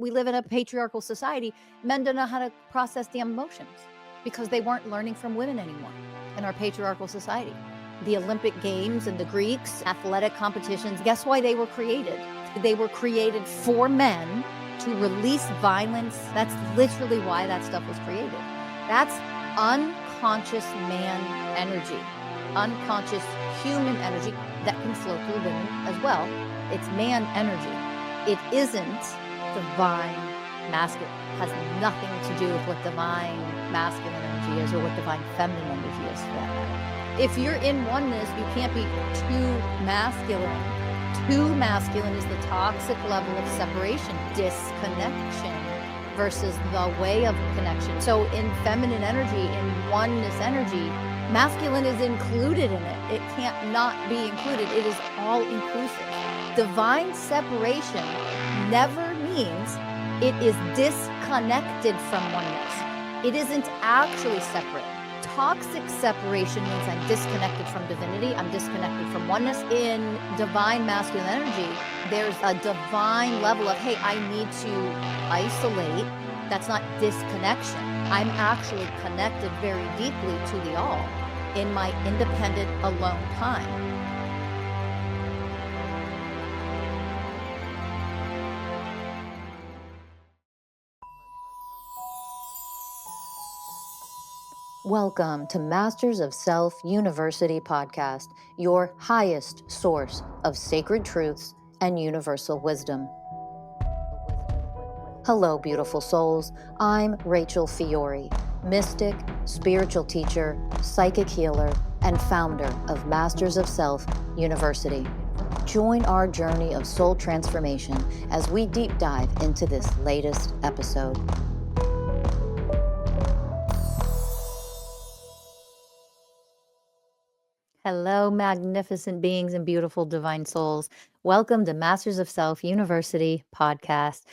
we live in a patriarchal society. Men don't know how to process the emotions because they weren't learning from women anymore in our patriarchal society. The Olympic Games and the Greeks, athletic competitions, guess why they were created? They were created for men to release violence. That's literally why that stuff was created. That's unconscious man energy, unconscious human energy that can flow through women as well. It's man energy. It isn't divine masculine. It has nothing to do with what divine masculine energy is or what divine feminine energy is for that matter. If you're in oneness, you can't be too masculine. Too masculine is the toxic level of separation, disconnection versus the way of connection. So in feminine energy, in oneness energy, masculine is included in it. It can't not be included. It is all inclusive. Divine separation never means it is disconnected from oneness. It isn't actually separate. Toxic separation means I'm disconnected from divinity. I'm disconnected from oneness. In divine masculine energy, there's a divine level of, hey, I need to isolate. That's not disconnection. I'm actually connected very deeply to the all in my independent, alone time. Welcome to Masters of Self University podcast, your highest source of sacred truths and universal wisdom. Hello, beautiful souls. I'm Rachel Fiori, mystic, spiritual teacher, psychic healer, and founder of Masters of Self University. Join our journey of soul transformation as we deep dive into this latest episode. Hello, magnificent beings and beautiful divine souls. Welcome to Masters of Self University podcast.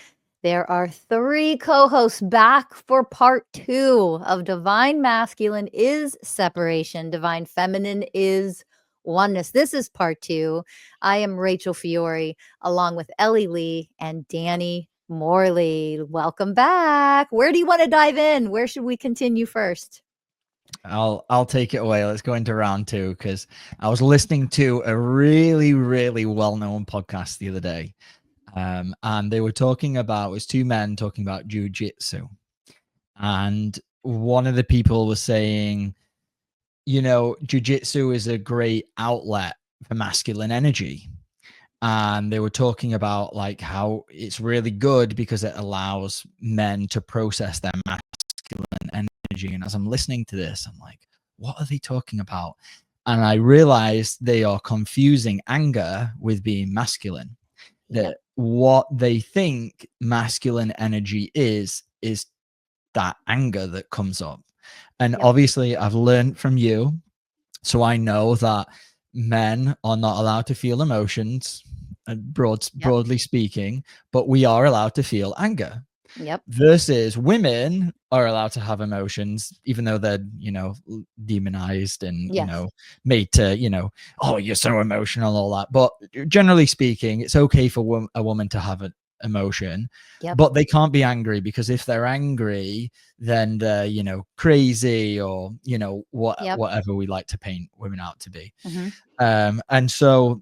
There are 3 co-hosts back for part 2 of Divine Masculine is Separation, Divine Feminine is Oneness. This is part 2. I am Rachel Fiori, along with Ellie Lee and Danny Morley. Welcome back. Where do you want to dive in? Where should we continue first? I'll take it away. Let's go into round 2 because I was listening to a really, really well-known podcast the other day. And they were talking about, it was 2 men talking about jiu-jitsu. And one of the people was saying, you know, jiu-jitsu is a great outlet for masculine energy. And they were talking about like how it's really good because it allows men to process their masculine energy. And as I'm listening to this, I'm like, what are they talking about? And I realized they are confusing anger with being masculine. That what they think masculine energy is that anger that comes up. And obviously I've learned from you, so I know that men are not allowed to feel emotions, broadly speaking, but we are allowed to feel anger. Versus women are allowed to have emotions, even though they're, you know, demonized and, you know, made to, you know, oh, you're so emotional and all that. But generally speaking, it's okay for a woman to have an emotion, but they can't be angry, because if they're angry, then they're, you know, crazy or, you know, whatever we like to paint women out to be. And so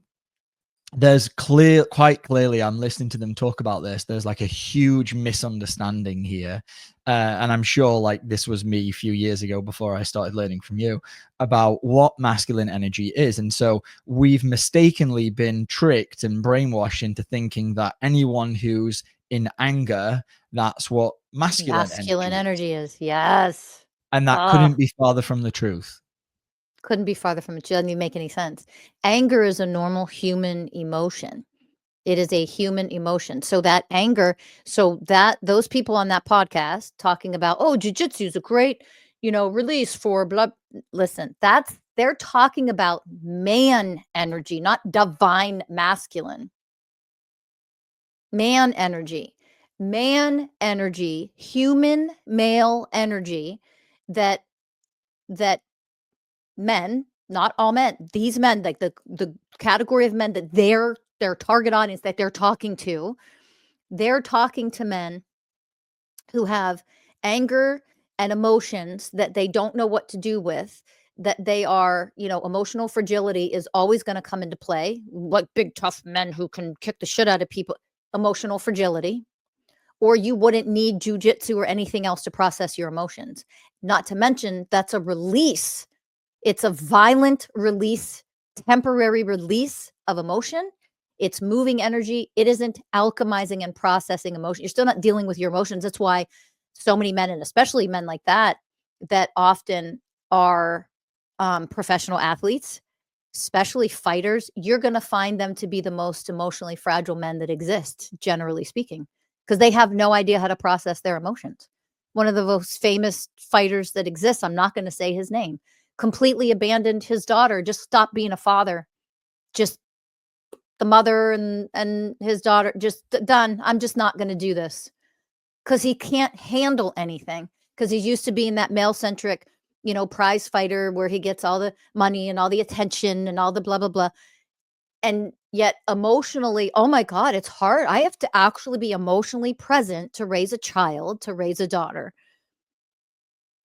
there's quite clearly, I'm listening to them talk about this, there's like a huge misunderstanding here. And I'm sure like this was me a few years ago before I started learning from you about what masculine energy is. And so we've mistakenly been tricked and brainwashed into thinking that anyone who's in anger, that's what masculine energy is. Yes. And that couldn't be farther from the truth. Couldn't be farther from it. It doesn't even make any sense. Anger is a normal human emotion. It is a human emotion. So that anger, those people on that podcast talking about, oh, jiu-jitsu is a great, you know, release for blood. Listen, they're talking about man energy, not divine masculine. Man energy, human male energy that men, not all men, these men, like the category of men that their target audience that they're talking to, They're talking to men who have anger and emotions that they don't know what to do with, that they are, emotional fragility is always going to come into play. What big tough men who can kick the shit out of people, emotional fragility, or you wouldn't need jujitsu or anything else to process your emotions. Not to mention that's a release. It's a violent release, temporary release of emotion. It's moving energy. It isn't alchemizing and processing emotion. You're still not dealing with your emotions. That's why so many men, and especially men like that often are professional athletes, especially fighters, you're going to find them to be the most emotionally fragile men that exist, generally speaking, because they have no idea how to process their emotions. One of the most famous fighters that exists, I'm not going to say his name, completely abandoned his daughter, just stopped being a father, just the mother and his daughter, just done. I'm just not going to do this, because he can't handle anything, because he's used to being that male-centric, prize fighter where he gets all the money and all the attention and all the blah, blah, blah. And yet emotionally, oh my God, it's hard. I have to actually be emotionally present to raise a child, to raise a daughter.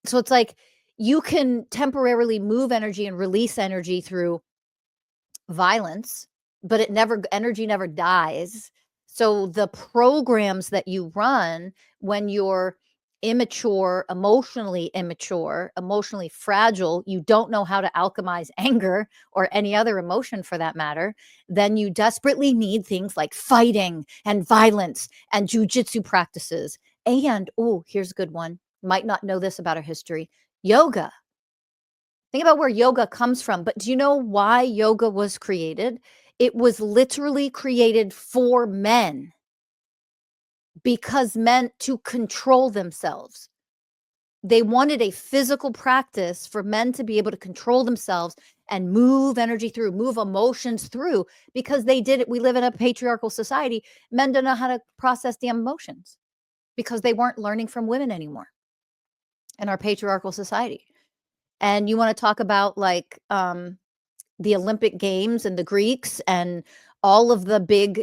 So it's like you can temporarily move energy and release energy through violence, but energy never dies. So the programs that you run when you're immature, emotionally fragile, you don't know how to alchemize anger or any other emotion for that matter, then you desperately need things like fighting and violence and jujitsu practices. And, here's a good one. Might not know this about our history. Yoga. Think about where yoga comes from, but do you know why yoga was created? It was literally created for men, because men to control themselves. They wanted a physical practice for men to be able to control themselves and move energy through, move emotions through, because they did it. We live in a patriarchal society. Men don't know how to process the emotions because they weren't learning from women anymore in our patriarchal society. And you want to talk about like the Olympic Games and the Greeks and all of the big,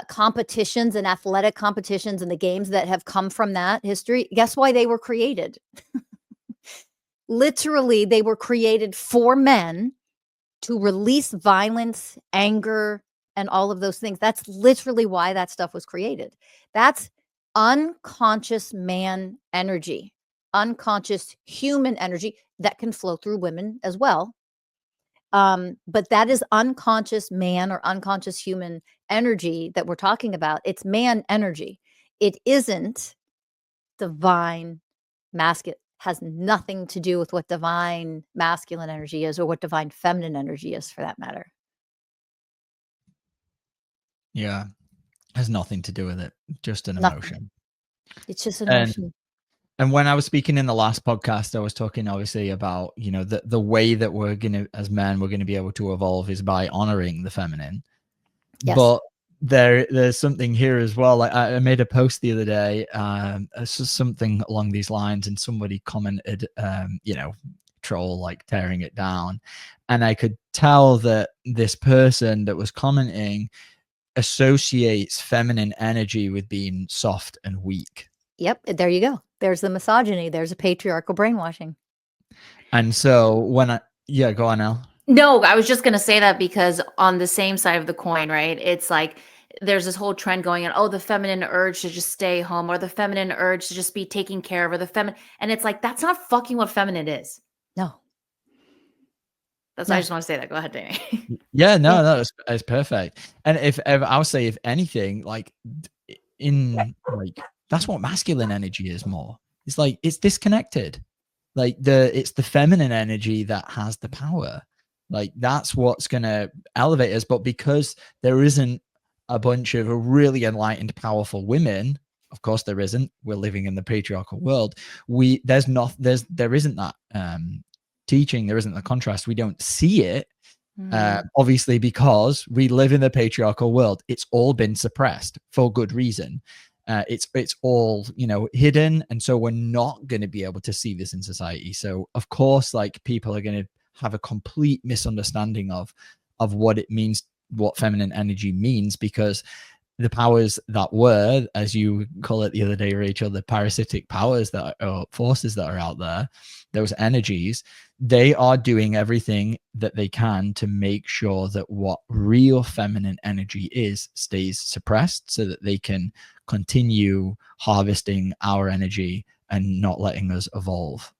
competitions and athletic competitions and the games that have come from that history. Guess why they were created? Literally, they were created for men to release violence, anger, and all of those things. That's literally why that stuff was created. That's unconscious man energy, unconscious human energy that can flow through women as well. But that is unconscious man or unconscious human energy that we're talking about. It's man energy. It isn't divine masculine. Has nothing to do with what divine masculine energy is or what divine feminine energy is, for that matter. Yeah, has nothing to do with it. Just an Nothing. emotion. It's just an emotion. And when I was speaking in the last podcast, I was talking obviously about, the way that we're going to, as men, we're going to be able to evolve is by honoring the feminine. Yes. But there's something here as well. Like I made a post the other day, something along these lines, and somebody commented, troll, like tearing it down. And I could tell that this person that was commenting associates feminine energy with being soft and weak. Yep. There you go. There's the misogyny. There's a patriarchal brainwashing. And so go on, Elle. No, I was just going to say that because on the same side of the coin, right? It's like there's this whole trend going on, the feminine urge to just stay home, or the feminine urge to just be taken care of, or the feminine. And it's like, that's not fucking what feminine is. No. I just want to say that. Go ahead, Danny. Yeah, no, it's perfect. And if I'll say, if anything, like that's what masculine energy is more. It's like it's disconnected. Like it's the feminine energy that has the power. Like that's what's gonna elevate us. But because there isn't a bunch of really enlightened, powerful women, of course there isn't. We're living in the patriarchal world. There isn't that teaching. There isn't the contrast. We don't see it. Obviously, because we live in the patriarchal world, it's all been suppressed for good reason. It's all hidden, and so we're not going to be able to see this in society. So of course, like, people are going to have a complete misunderstanding of what it means, what feminine energy means, because the powers that were, as you call it the other day, Rachel, the parasitic powers that are, or forces that are out there, those energies, they are doing everything that they can to make sure that what real feminine energy is stays suppressed, so that they can continue harvesting our energy and not letting us evolve.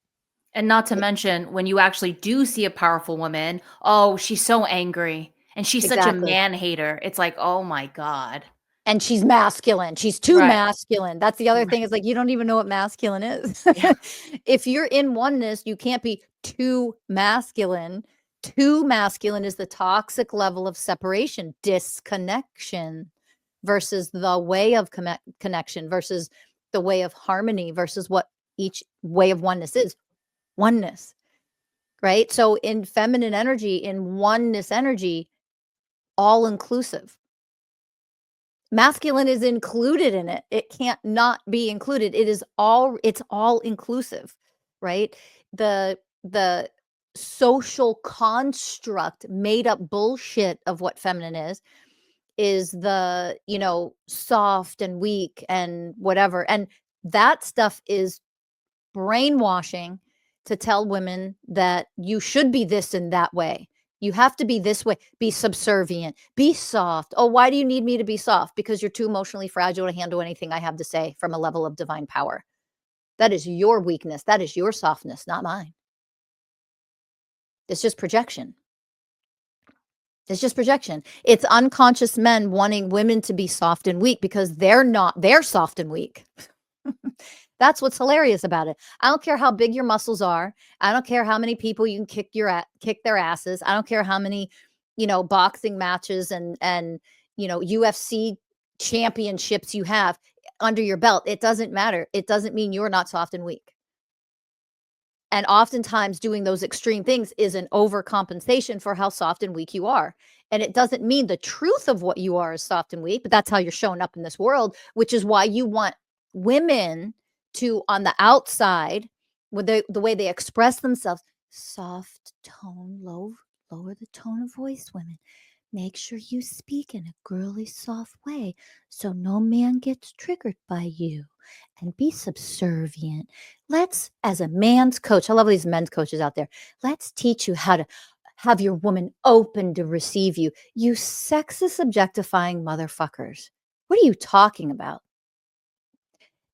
And not to mention, when you actually do see a powerful woman, oh, she's so angry and she's such a Exactly. man hater. It's like, oh my God. And she's masculine. She's too Right. masculine. That's the other Right. thing, is like, you don't even know what masculine is. Yeah. If you're in oneness, you can't be too masculine. Too masculine is the toxic level of separation, disconnection, versus the way of connection, versus the way of harmony, versus what each way of oneness is. Oneness, right? So in feminine energy, in oneness energy, all inclusive. Masculine is included in it. It can't not be included. It's all inclusive, right? The social construct, made up bullshit of what feminine is the, soft and weak and whatever. And that stuff is brainwashing to tell women that you should be this and that way. You have to be this way, be subservient, be soft. Oh, why do you need me to be soft? Because you're too emotionally fragile to handle anything I have to say from a level of divine power. That is your weakness. That is your softness, not mine. It's just projection. It's just projection. It's unconscious men wanting women to be soft and weak because they're not, they're soft and weak. That's what's hilarious about it. I don't care how big your muscles are. I don't care how many people you can kick their asses. I don't care how many, boxing matches and UFC championships you have under your belt. It doesn't matter. It doesn't mean you're not soft and weak. And oftentimes doing those extreme things is an overcompensation for how soft and weak you are. And it doesn't mean the truth of what you are is soft and weak, but that's how you're showing up in this world, which is why you want women to, on the outside, with the way they express themselves, soft tone, lower the tone of voice, women. Make sure you speak in a girly, soft way so no man gets triggered by you, and be subservient. Let's, as a man's coach, I love these men's coaches out there, let's teach you how to have your woman open to receive you. You sexist, objectifying motherfuckers. What are you talking about?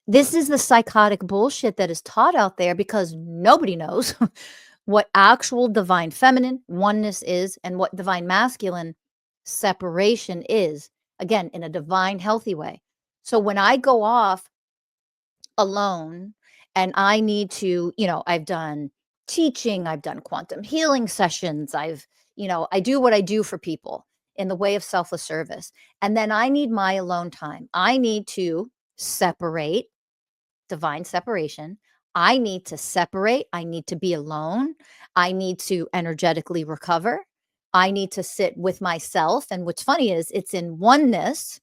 This is the psychotic bullshit that is taught out there because nobody knows what actual divine feminine oneness is and what divine masculine separation is. Again, in a divine, healthy way. So when I go off alone and I need to, I've done teaching, I've done quantum healing sessions, I do what I do for people in the way of selfless service. And then I need my alone time. I need to separate, divine separation. I need to separate. I need to be alone. I need to energetically recover. I need to sit with myself. And what's funny is it's in oneness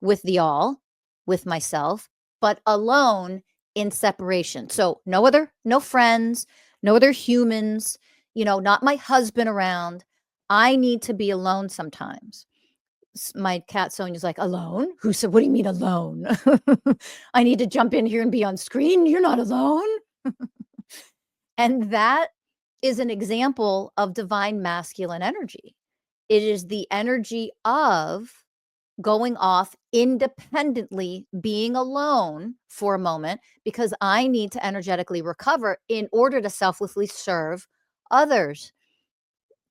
with the all, with myself, but alone in separation. So no friends, no other humans, not my husband around. I need to be alone sometimes. My cat Sonia's like, alone? Who said, what do you mean alone? I need to jump in here and be on screen. You're not alone. And that is an example of divine masculine energy. It is the energy of going off independently, being alone for a moment, because I need to energetically recover in order to selflessly serve others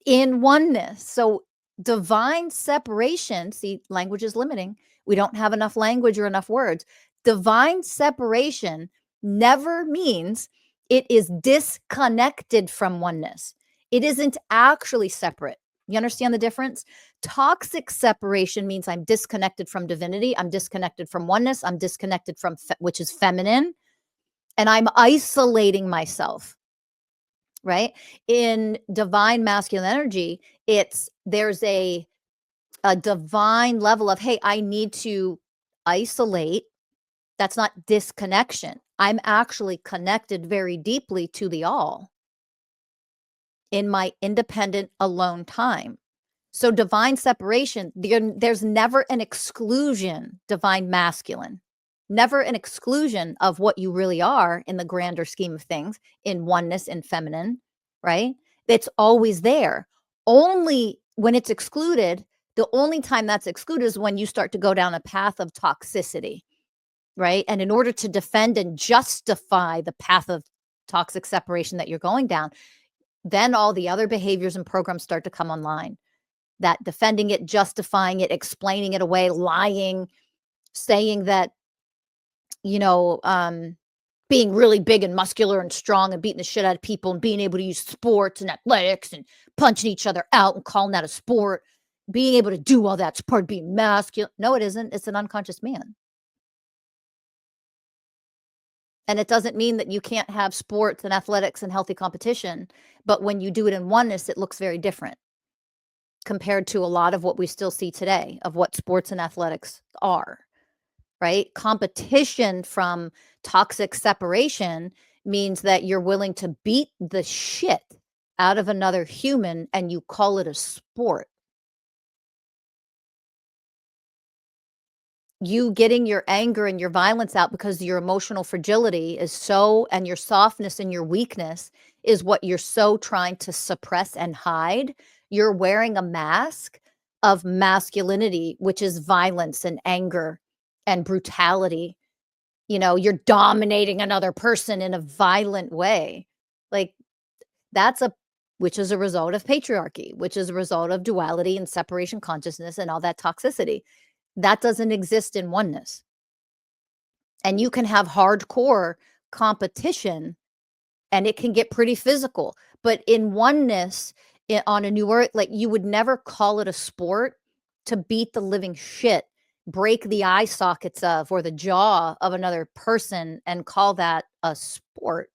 in oneness. So divine separation, see, language is limiting. We don't have enough language or enough words. Divine separation never means it is disconnected from oneness. It isn't actually separate. You understand the difference? Toxic separation means I'm disconnected from divinity. I'm disconnected from oneness. I'm disconnected from, which is feminine. And I'm isolating myself. Right? In divine masculine energy, there's a divine level of, hey, I need to isolate. That's not disconnection. I'm actually connected very deeply to the all in my independent alone time. So divine separation, there's never an exclusion, divine masculine, never an exclusion of what you really are in the grander scheme of things, in oneness and feminine, right? It's always there. Only when it's excluded, the only time that's excluded is when you start to go down a path of toxicity, right? And in order to defend and justify the path of toxic separation that you're going down, then all the other behaviors and programs start to come online. That defending it, justifying it, explaining it away, lying, saying that, being really big and muscular and strong and beating the shit out of people and being able to use sports and athletics and punching each other out and calling that a sport, being able to do all that's part of being masculine. No, it isn't. It's an unconscious man. And it doesn't mean that you can't have sports and athletics and healthy competition, but when you do it in oneness, it looks very different compared to a lot of what we still see today of what sports and athletics are, right? Competition from toxic separation means that you're willing to beat the shit out of another human and you call it a sport. You getting your anger and your violence out because your emotional fragility is so, and your softness and your weakness is what you're so trying to suppress and hide. You're wearing a mask of masculinity, which is violence and anger and brutality. You're dominating another person in a violent way. Like which is a result of patriarchy, which is a result of duality and separation consciousness and all that toxicity. That doesn't exist in oneness. And you can have hardcore competition and it can get pretty physical. But in oneness, on a new earth, like you would never call it a sport to beat the living shit, break the eye sockets of or the jaw of another person and call that a sport.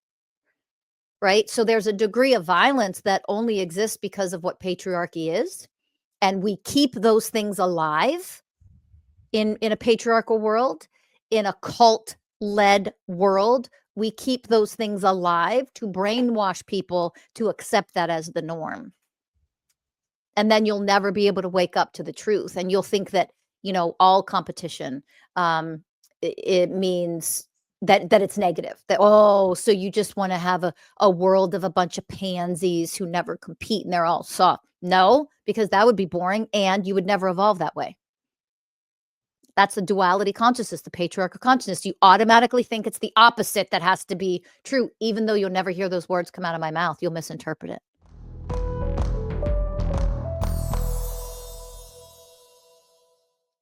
Right? So there's a degree of violence that only exists because of what patriarchy is. And we keep those things alive in a patriarchal world, in a cult-led world. We keep those things alive to brainwash people to accept that as the norm. And then you'll never be able to wake up to the truth. And you'll think that, all competition, it means that it's negative. That, so you just want to have a world of a bunch of pansies who never compete and they're all soft. No, because that would be boring and you would never evolve that way. That's the duality consciousness, the patriarchal consciousness. You automatically think it's the opposite that has to be true, even though you'll never hear those words come out of my mouth. You'll misinterpret it.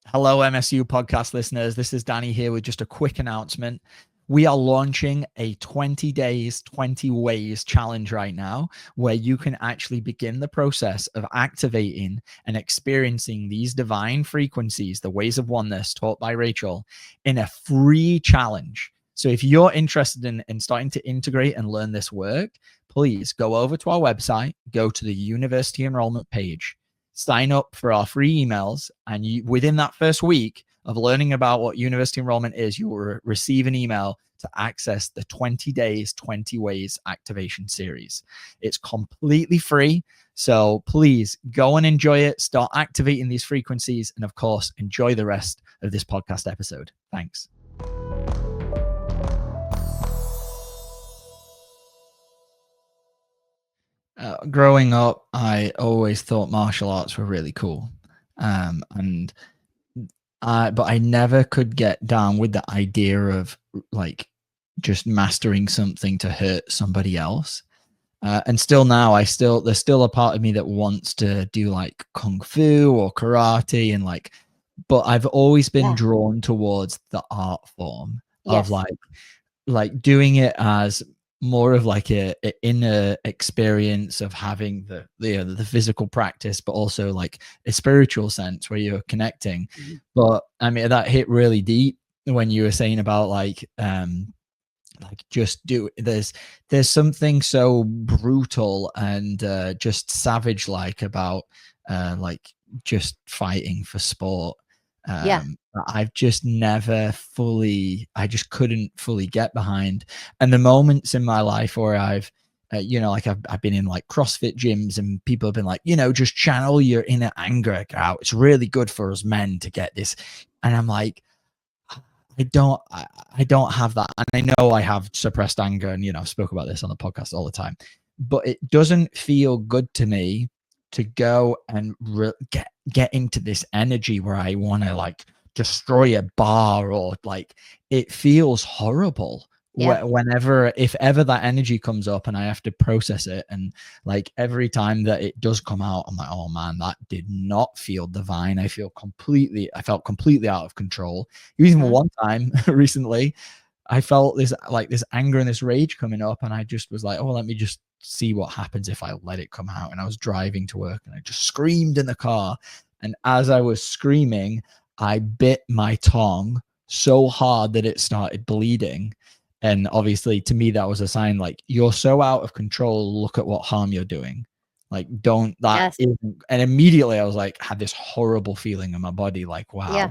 Hello, MSU podcast listeners. This is Danny here with just a quick announcement. We are launching a 20 days, 20 ways challenge right now, where you can actually begin the process of activating and experiencing these divine frequencies, the ways of oneness taught by Rachel, in a free challenge. So if you're interested in starting to integrate and learn this work, please go over to our website, go to the university enrollment page, sign up for our free emails, and within that first week of learning about what university enrollment is, you will receive an email to access the 20 days, 20 ways activation series. It's completely free. So please go and enjoy it. Start activating these frequencies. And of course, enjoy the rest of this podcast episode. Thanks. Growing up, I always thought martial arts were really cool. But I never could get down with the idea of like just mastering something to hurt somebody else. And still now, there's still a part of me that wants to do like kung fu or karate and but I've always been drawn towards the art form of like doing it as more of like a inner experience of having the physical practice, but also like a spiritual sense where you're connecting. But I mean, that hit really deep when you were saying about just there's something so brutal and just savage like about just fighting for sport. I've just I just couldn't fully get behind. And the moments in my life where I've like I've been in like CrossFit gyms, and people have been like, just channel your inner anger out. It's really good for us men to get this. And I'm like, I don't have that. And I know I have suppressed anger, and, I've spoke about this on the podcast all the time, but it doesn't feel good to me to go and get into this energy where I want to like destroy a bar, or like, it feels horrible. Yeah. If ever that energy comes up and I have to process it, and like every time that it does come out, I'm like, oh man, that did not feel divine. I felt completely out of control. Even one time recently, I felt this anger and this rage coming up, and I just was like, oh, let me just see what happens if I let it come out. And I was driving to work, and I just screamed in the car. And as I was screaming, I bit my tongue so hard that it started bleeding. And obviously, to me, that was a sign like, you're so out of control. Look at what harm you're doing. Like, don't that. Yes. And immediately I was like, had this horrible feeling in my body, like, wow, Yeah.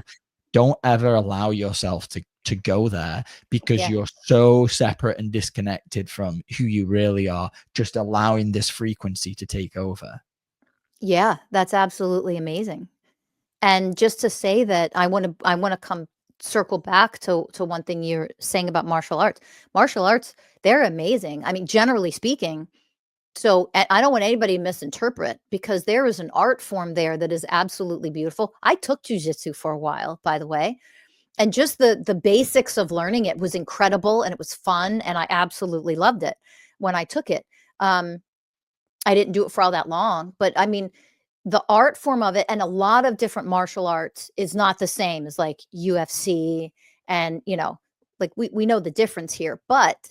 don't ever allow yourself to go there, because Yeah. you're so separate and disconnected from who you really are, just allowing this frequency to take over. Yeah, that's absolutely amazing. And just to say that I want to come circle back to one thing you're saying about martial arts. Martial arts, they're amazing. I mean, generally speaking. So I don't want anybody to misinterpret, because there is an art form there that is absolutely beautiful. I took jujitsu for a while, by the way, and just the basics of learning it was incredible, and it was fun, and I absolutely loved it when I took it. I didn't do it for all that long, but I mean, the art form of it, and a lot of different martial arts, is not the same as like UFC, and like we know the difference here, but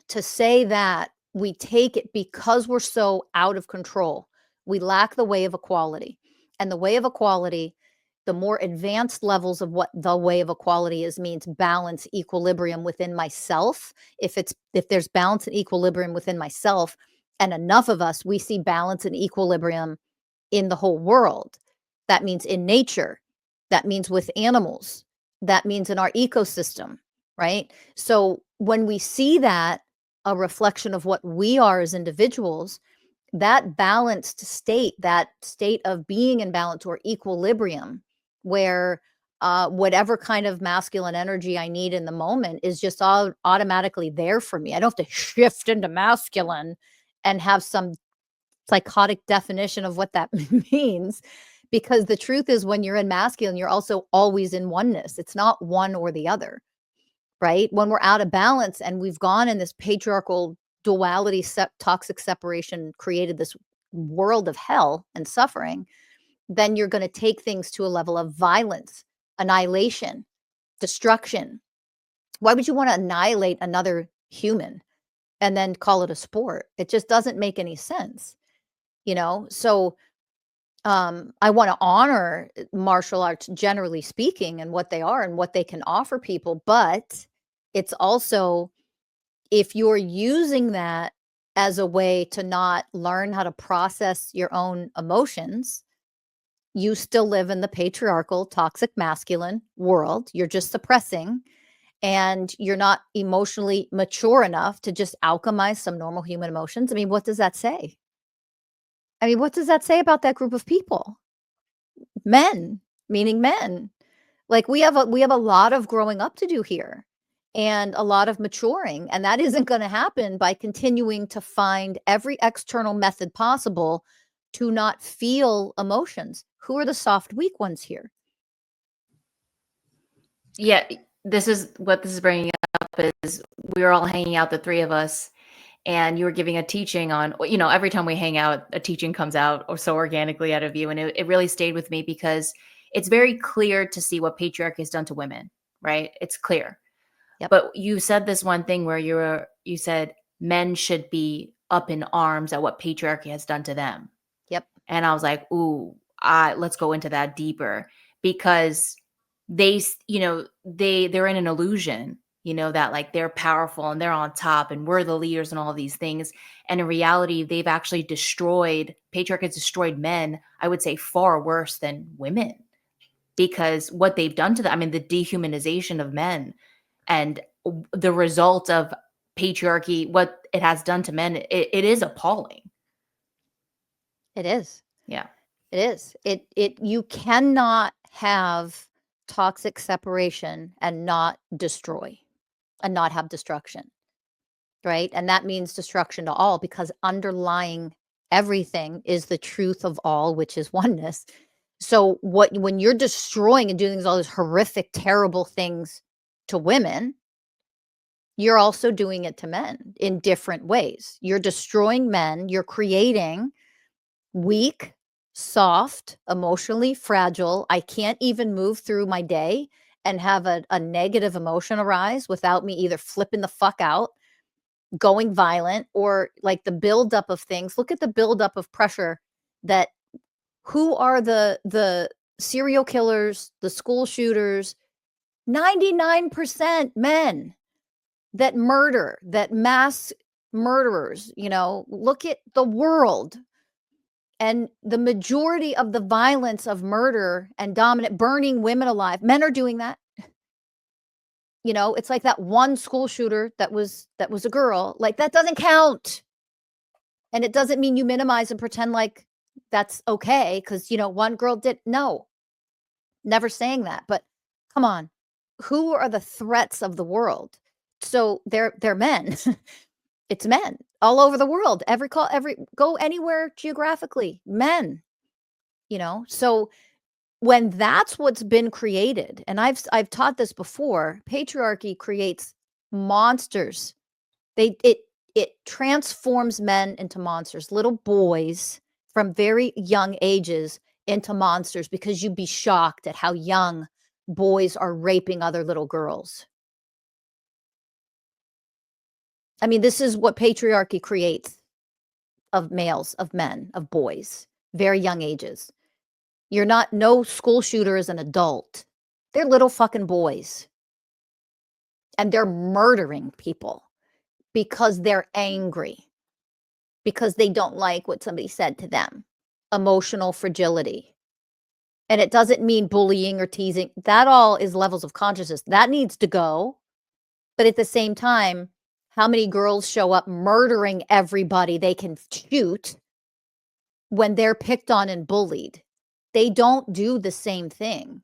to say that we take it because we're so out of control, we lack the way of equality. And the way of equality, the more advanced levels of what the way of equality is, means balance, equilibrium within myself. If there's balance and equilibrium within myself, and enough of us, we see balance and equilibrium in the whole world. That means in nature. That means with animals. That means in our ecosystem, right? So when we see that, a reflection of what we are as individuals, that balanced state, that state of being in balance or equilibrium, where whatever kind of masculine energy I need in the moment is just all automatically there for me. I don't have to shift into masculine and have some psychotic definition of what that means, because the truth is, when you're in masculine, you're also always in oneness. It's not one or the other. Right? When we're out of balance and we've gone in this patriarchal duality, toxic separation, created this world of hell and suffering, then you're going to take things to a level of violence, annihilation, destruction. Why would you want to annihilate another human and then call it a sport? It just doesn't make any sense, So I want to honor martial arts, generally speaking, and what they are and what they can offer people. But it's also, if you're using that as a way to not learn how to process your own emotions, you still live in the patriarchal, toxic masculine world. You're just suppressing, and you're not emotionally mature enough to just alchemize some normal human emotions. I mean, what does that say? What does that say about that group of people? Men, meaning men. Like, we have a lot of growing up to do here, and a lot of maturing, and that isn't going to happen by continuing to find every external method possible to not feel emotions. Who are the soft, weak ones here? Yeah, this is what this is bringing up, is we were all hanging out, the three of us, and you were giving a teaching on, every time we hang out, a teaching comes out or so organically out of you. And it really stayed with me, because it's very clear to see what patriarchy has done to women, right? It's clear. Yep. But you said this one thing where you said men should be up in arms at what patriarchy has done to them. Yep. And I was like, ooh, let's go into that deeper, because they're in an illusion, that like they're powerful and they're on top and we're the leaders and all these things. And in reality, they've actually patriarchy has destroyed men, I would say far worse than women, because what they've done to them, the dehumanization of men, and the result of patriarchy, what it has done to men, it is appalling. It is. Yeah. It is. You cannot have toxic separation and not destroy and not have destruction, right? And that means destruction to all, because underlying everything is the truth of all, which is oneness. So when you're destroying and doing all these horrific, terrible things to women, you're also doing it to men in different ways. You're destroying men. You're creating weak, soft, emotionally fragile. I can't even move through my day and have a negative emotion arise without me either flipping the fuck out, going violent, or like the buildup of things. Look at the buildup of pressure that who are the serial killers, the school shooters, 99% men that murder, that mass murderers. Look at the world. And the majority of the violence of murder and dominant, burning women alive, men are doing that. It's like that one school shooter that was a girl. Like, that doesn't count. And it doesn't mean you minimize and pretend like that's okay because, one girl did. No, never saying that. But come on, who are the threats of the world? So they're men. It's men all over the world. Go anywhere geographically, men. So when that's what's been created, and I've taught this before, patriarchy creates monsters. It transforms men into monsters, little boys from very young ages into monsters, because you'd be shocked at how young boys are raping other little girls. I mean, this is what patriarchy creates of males, of men, of boys, very young ages. No school shooter is an adult. They're little fucking boys. And they're murdering people because they're angry, because they don't like what somebody said to them. Emotional fragility. And it doesn't mean bullying or teasing. That all is levels of consciousness. That needs to go. But at the same time, how many girls show up murdering everybody they can shoot when they're picked on and bullied? They don't do the same thing.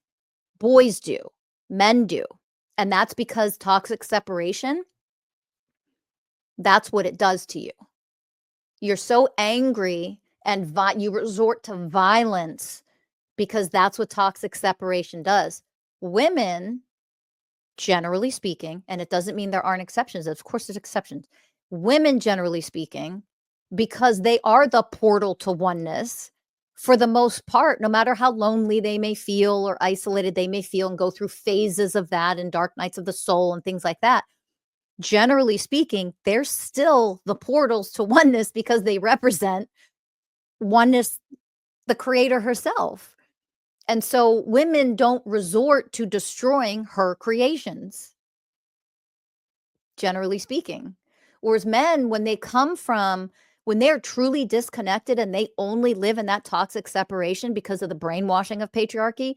Boys do. Men do. And that's because toxic separation, that's what it does to you. You're so angry and you resort to violence because that's what toxic separation does. Women, generally speaking, and it doesn't mean there aren't exceptions. Of course, there's exceptions. Women, generally speaking, because they are the portal to oneness, for the most part, no matter how lonely they may feel or isolated they may feel and go through phases of that and dark nights of the soul and things like that, generally speaking, they're still the portals to oneness because they represent oneness, the creator herself. And so women don't resort to destroying her creations, generally speaking. Whereas men, when they're truly disconnected and they only live in that toxic separation because of the brainwashing of patriarchy,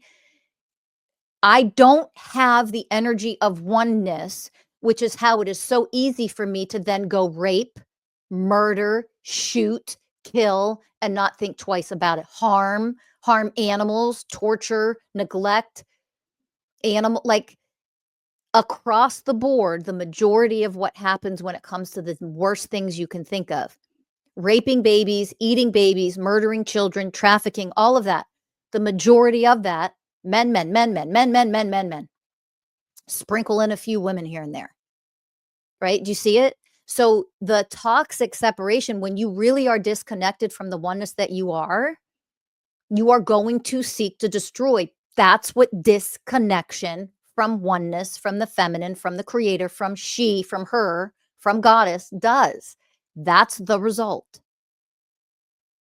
I don't have the energy of oneness, which is how it is so easy for me to then go rape, murder, shoot, kill, and not think twice about it. Harm animals, torture, neglect like across the board, the majority of what happens when it comes to the worst things you can think of. Raping babies, eating babies, murdering children, trafficking, all of that. The majority of that, men. Sprinkle in a few women here and there. Right? Do you see it? So the toxic separation, when you really are disconnected from the oneness that you are going to seek to destroy. That's what disconnection from oneness, from the feminine, from the creator, from she, from her, from goddess does. That's the result.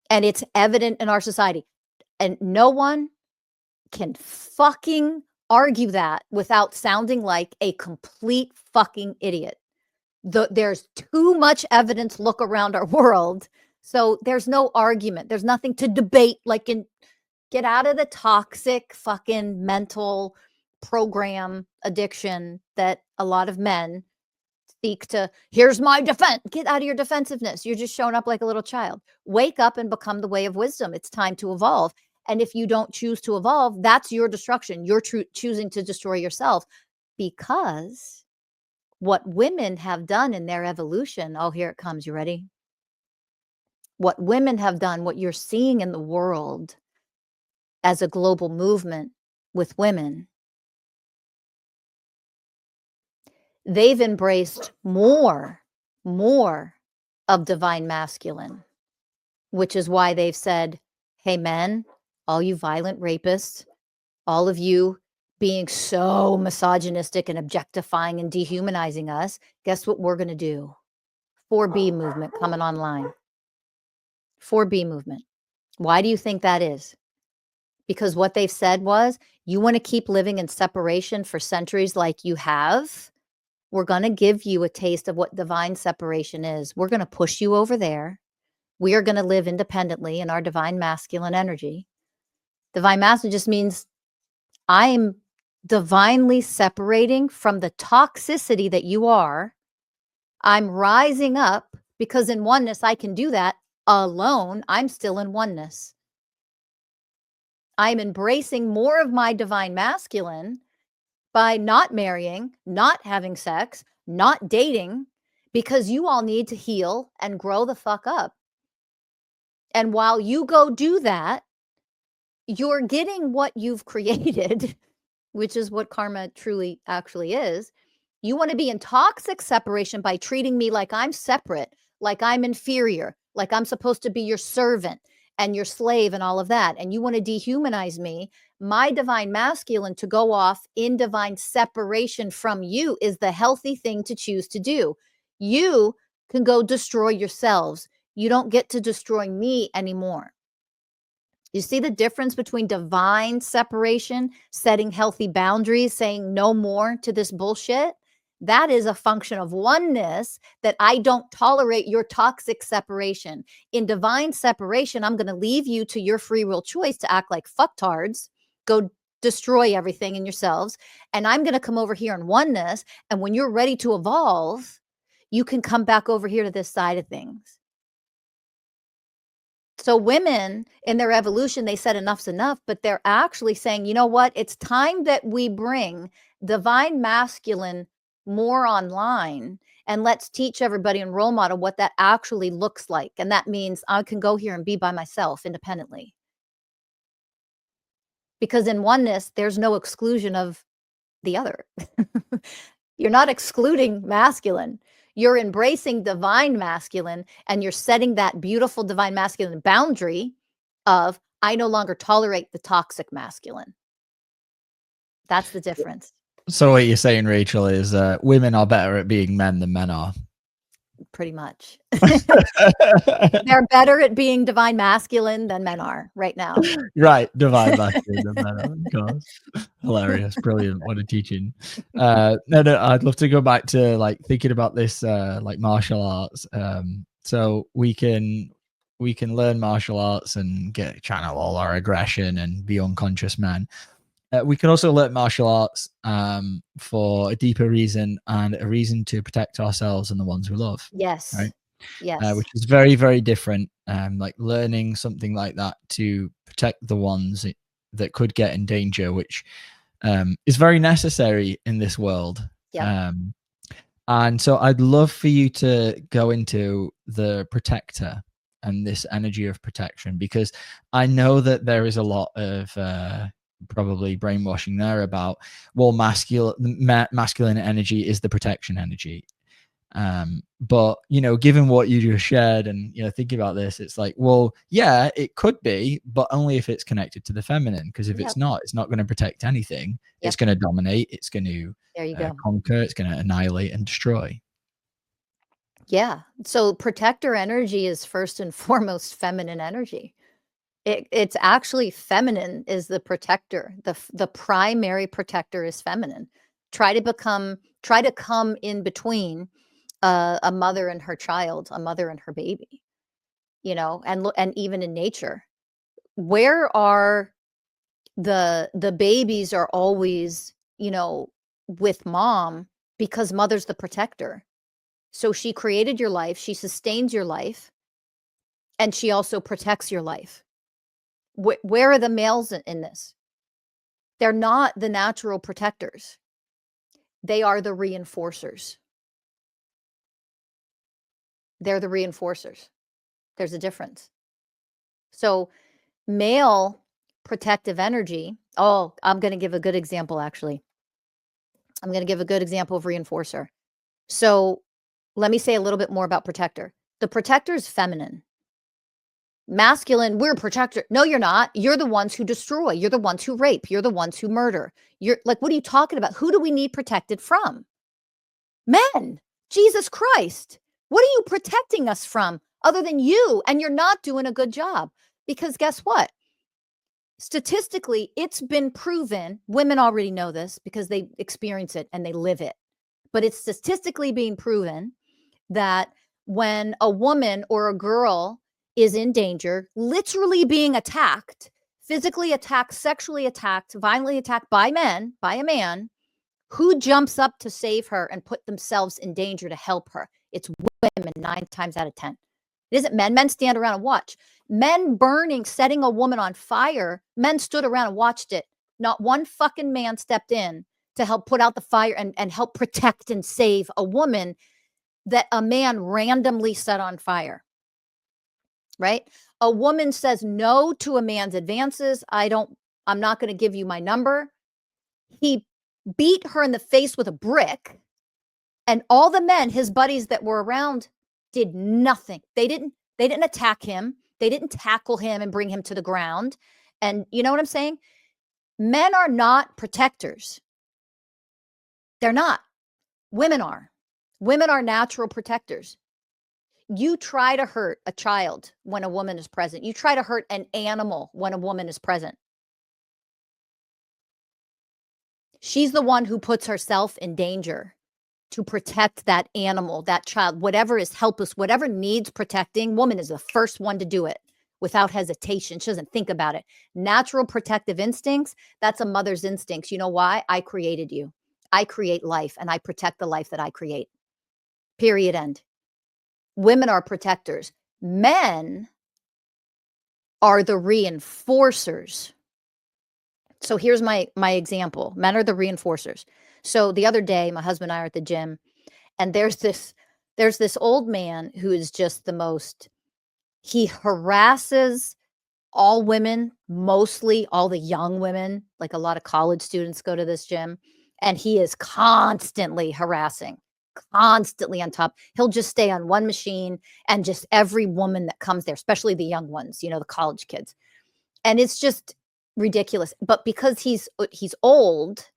And it's evident in our society. And no one can fucking argue that without sounding like a complete fucking idiot. There's too much evidence. Look around our world. So there's no argument. There's nothing to debate. Get out of the toxic fucking mental program addiction that a lot of men speak to, here's my defense. Get out of your defensiveness. You're just showing up like a little child. Wake up and become the way of wisdom. It's time to evolve. And if you don't choose to evolve, that's your destruction. You're choosing to destroy yourself, because what women have done in their evolution, oh, here it comes. You ready? What women have done, what you're seeing in the world as a global movement with women, they've embraced more of divine masculine, which is why they've said, hey, men, all you violent rapists, all of you being so misogynistic and objectifying and dehumanizing us, guess what we're going to do? 4B movement coming online. 4B movement. Why do you think that is? Because what they've said was, you want to keep living in separation for centuries like you have? We're going to give you a taste of what divine separation is. We're going to push you over there. We are going to live independently in our divine masculine energy. Divine masculine just means I'm divinely separating from the toxicity that you are. I'm rising up, because in oneness, I can do that alone. I'm still in oneness. I'm embracing more of my divine masculine by not marrying, not having sex, not dating, because you all need to heal and grow the fuck up. And while you go do that, you're getting what you've created, which is what karma truly actually is. You want to be in toxic separation by treating me like I'm separate, like I'm inferior, like I'm supposed to be your servant and your slave and all of that. And you want to dehumanize me. My divine masculine to go off in divine separation from you is the healthy thing to choose to do. You can go destroy yourselves. You don't get to destroy me anymore. You see the difference between divine separation, setting healthy boundaries, saying no more to this bullshit? That is a function of oneness, that I don't tolerate your toxic separation. In divine separation, I'm going to leave you to your free will choice to act like fucktards, go destroy everything in yourselves. And I'm going to come over here in oneness. And when you're ready to evolve, you can come back over here to this side of things. So women in their evolution, they said enough's enough, but they're actually saying, you know what? It's time that we bring divine masculine more online, and let's teach everybody and role model what that actually looks like. And that means I can go here and be by myself independently. Because in oneness, there's no exclusion of the other. You're not excluding masculine. You're embracing divine masculine, and you're setting that beautiful divine masculine boundary of, I no longer tolerate the toxic masculine. That's the difference. So what you're saying, Rachel, is women are better at being men than men are. Pretty much. They're better at being divine masculine than men are right now. Right, divine masculine than men are, of course. Hilarious, brilliant, what a teaching. No, I'd love to go back to like thinking about this like martial arts. So we can learn martial arts and channel all our aggression and be unconscious men. We can also learn martial arts for a deeper reason, and a reason to protect ourselves and the ones we love. Yes. Right. Yes. Which is very, very different. Like learning something like that to protect the ones that could get in danger, which is very necessary in this world. Yep. And so I'd love for you to go into the protector and this energy of protection, because I know that there is a lot of probably brainwashing there about, well, masculine energy is the protection energy. But you know, given what you just shared, and you know, thinking about this, it's like, well, yeah, it could be, but only if it's connected to the feminine. Because if it's not going to protect anything. It's going to dominate. It's going to conquer. It's going to annihilate and destroy. Yeah. So protector energy is first and foremost feminine energy. It's actually feminine is the protector. The primary protector is feminine. Try to come in between a mother and her child, a mother and her baby, you know, and even in nature, where are the babies are always, you know, with mom, because mother's the protector. So she created your life, she sustains your life, and she also protects your life. Where are the males in this? They're not the natural protectors. They are the reinforcers. They're the reinforcers. There's a difference. So male protective energy, oh, I'm going to give a good example, actually. I'm going to give a good example of reinforcer. So let me say a little bit more about protector. The protector is feminine. Masculine, we're protector. No, you're not. You're the ones who destroy. You're the ones who rape. You're the ones who murder. You're like, what are you talking about? Who do we need protected from? Men. Jesus Christ. What are you protecting us from other than you? And you're not doing a good job. Because guess what? Statistically, it's been proven, women already know this because they experience it and they live it. But it's statistically being proven that when a woman or a girl is in danger, literally being attacked, physically attacked, sexually attacked, violently attacked by men, by a man, who jumps up to save her and put themselves in danger to help her? It's women 9 times out of 10. It isn't men. Men stand around and watch. Men burning, setting a woman on fire, men stood around and watched it. Not one fucking man stepped in to help put out the fire and help protect and save a woman that a man randomly set on fire. Right? A woman says no to a man's advances. I'm not going to give you my number. He beat her in the face with a brick, and all the men, his buddies that were around, did nothing. They didn't attack him. They didn't tackle him and bring him to the ground. And you know what I'm saying? Men are not protectors. They're not. Women are. Women are natural protectors. You try to hurt a child when a woman is present. You try to hurt an animal when a woman is present. She's the one who puts herself in danger to protect that animal, that child, whatever is helpless, whatever needs protecting. Woman is the first one to do it without hesitation. She doesn't think about it. Natural protective instincts, that's a mother's instincts. You know why? I created you. I create life and I protect the life that I create. Period. End. Women are protectors. Men are the reinforcers. So here's my example. Men are the reinforcers. So the other day, my husband and I are at the gym, and there's this old man who is just the most, he harasses all women, mostly all the young women, like a lot of college students go to this gym, and he is constantly harassing, constantly on top. He'll just stay on one machine and just every woman that comes there, especially the young ones, the college kids. And it's just ridiculous. But because he's old,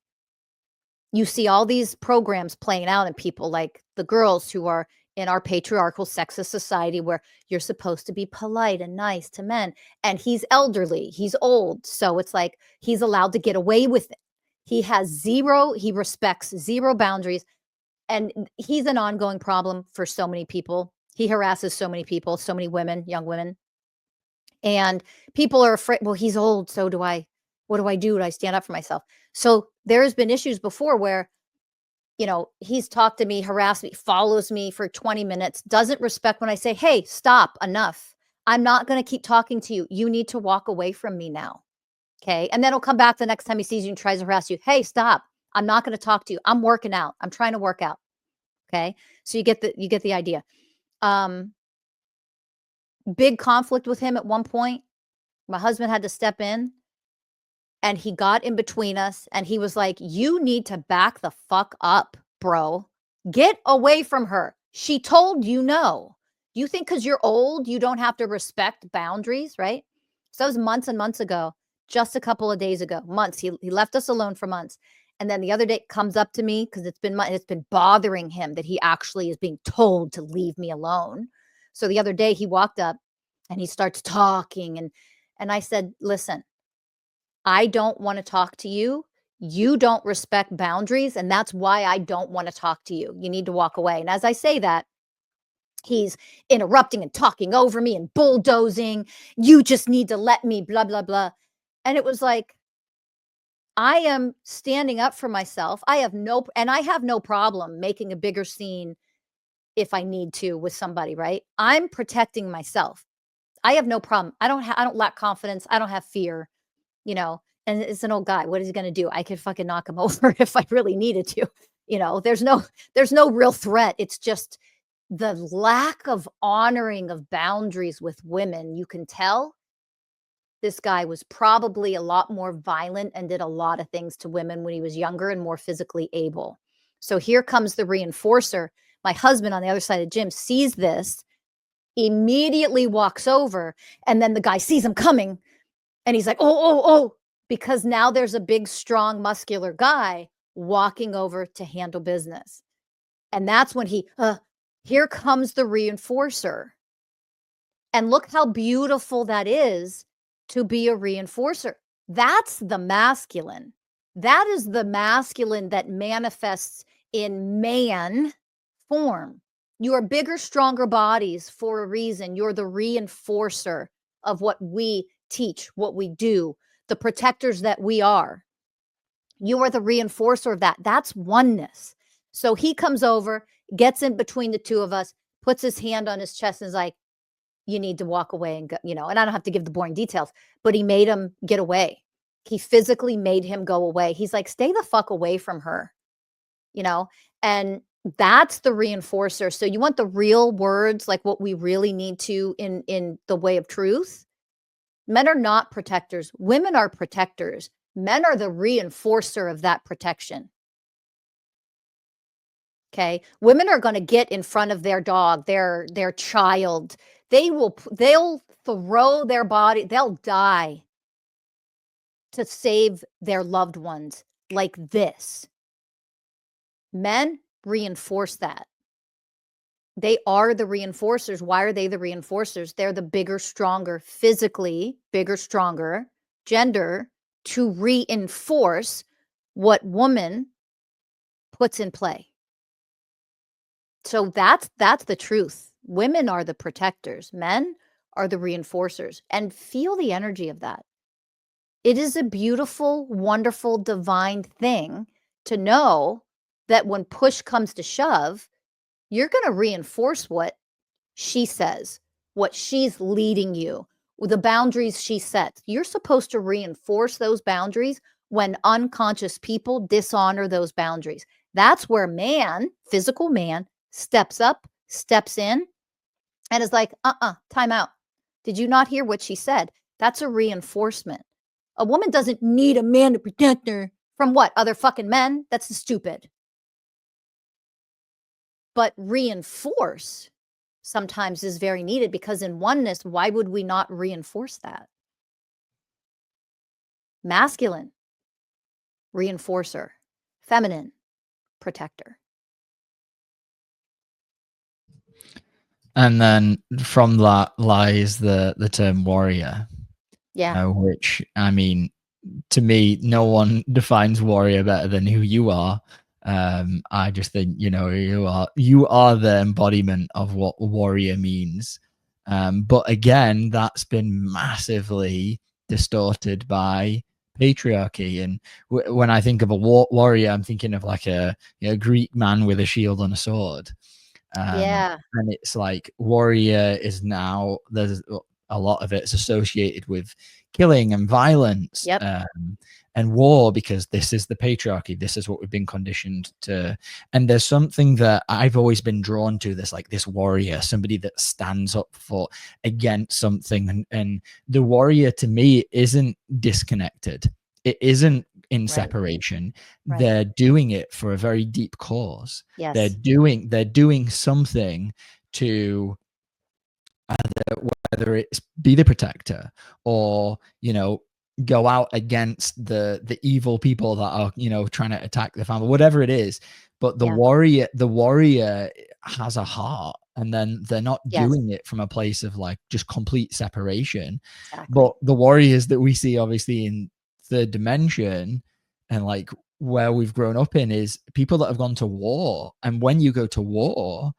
you see all these programs playing out and people like the girls who are in our patriarchal sexist society where you're supposed to be polite and nice to men. And he's elderly, he's old. So it's like he's allowed to get away with it. He respects zero boundaries. And he's an ongoing problem for so many people. He harasses so many people, so many women, young women. And people are afraid, well, he's old. So what do I do? Do I stand up for myself? So there's been issues before where, he's talked to me, harassed me, follows me for 20 minutes, doesn't respect when I say, hey, stop, enough. I'm not going to keep talking to you. You need to walk away from me now. Okay. And then he'll come back the next time he sees you and tries to harass you. Hey, stop. I'm not going to talk to you. I'm working out. I'm trying to work out. Okay. So you get the idea. Big conflict with him at one point. My husband had to step in and he got in between us and he was like, you need to back the fuck up, bro. Get away from her. She told you no. You think because you're old, you don't have to respect boundaries, right? So that was months and months ago, just a couple of days ago, months. He left us alone for months. And then the other day comes up to me because it's been bothering him that he actually is being told to leave me alone. So the other day he walked up and he starts talking and I said, listen, I don't want to talk to you. You don't respect boundaries. And that's why I don't want to talk to you. You need to walk away. And as I say that, he's interrupting and talking over me and bulldozing. You just need to let me, blah, blah, blah. And it was like, I am standing up for myself. I have no problem making a bigger scene if I need to with somebody, right? I'm protecting myself. I have no problem. I don't lack confidence. I don't have fear, you know. And it's an old guy. What is he going to do? I could fucking knock him over if I really needed to. You know, there's no real threat. It's just the lack of honoring of boundaries with women. You can tell this guy was probably a lot more violent and did a lot of things to women when he was younger and more physically able. So here comes the reinforcer. My husband on the other side of the gym sees this, immediately walks over, and then the guy sees him coming and he's like, oh, because now there's a big, strong, muscular guy walking over to handle business. And that's when here comes the reinforcer. And look how beautiful that is to be a reinforcer. That's the masculine. That is the masculine that manifests in man form. You are bigger, stronger bodies for a reason. You're the reinforcer of what we teach, what we do, the protectors that we are. You are the reinforcer of that. That's oneness. So he comes over, gets in between the two of us, puts his hand on his chest and is like, you need to walk away and go, you know, and I don't have to give the boring details, but he made him get away. He physically made him go away. He's like, stay the fuck away from her, you know, and that's the reinforcer. So you want the real words, like what we really need to in the way of truth. Men are not protectors. Women are protectors. Men are the reinforcer of that protection. Okay. Women are going to get in front of their dog, their child. They'll throw their body, they'll die to save their loved ones like this. Men reinforce that. They are the reinforcers. Why are they the reinforcers? They're the bigger, stronger, physically bigger, stronger gender to reinforce what woman puts in play. So that's the truth. Women are the protectors. Men are the reinforcers. And feel the energy of that. It is a beautiful, wonderful, divine thing to know that when push comes to shove, you're going to reinforce what she says, what she's leading you, the boundaries she sets. You're supposed to reinforce those boundaries when unconscious people dishonor those boundaries. That's where man, physical man, steps up, steps in, and is like, time out. Did you not hear what she said? That's a reinforcement. A woman doesn't need a man to protect her from what? Other fucking men? That's stupid. But reinforce sometimes is very needed, because in oneness, why would we not reinforce that? Masculine, reinforcer. Feminine, protector. And then from that lies the term warrior. Yeah. Which, I mean, to me, no one defines warrior better than who you are. I just think, you know, you are the embodiment of what warrior means. But again, that's been massively distorted by patriarchy. And when I think of a warrior, I'm thinking of like a Greek man with a shield and a sword. Yeah. And it's like warrior is now, there's a lot of it's associated with killing and violence. Yep. And war, because this is the patriarchy. This is what we've been conditioned to. And there's something that I've always been drawn to, this warrior, somebody that stands up for against something. And the warrior to me isn't disconnected. It isn't in separation. Right. They're doing it for a very deep cause. Yes. They're doing something to whether it's be the protector or, you know, go out against the evil people that are, you know, trying to attack the family, whatever it is. But the warrior has a heart, and then they're not doing it from a place of like just complete separation. Exactly. But the warriors that we see obviously in third dimension and like where we've grown up in is people that have gone to war. And when you go to war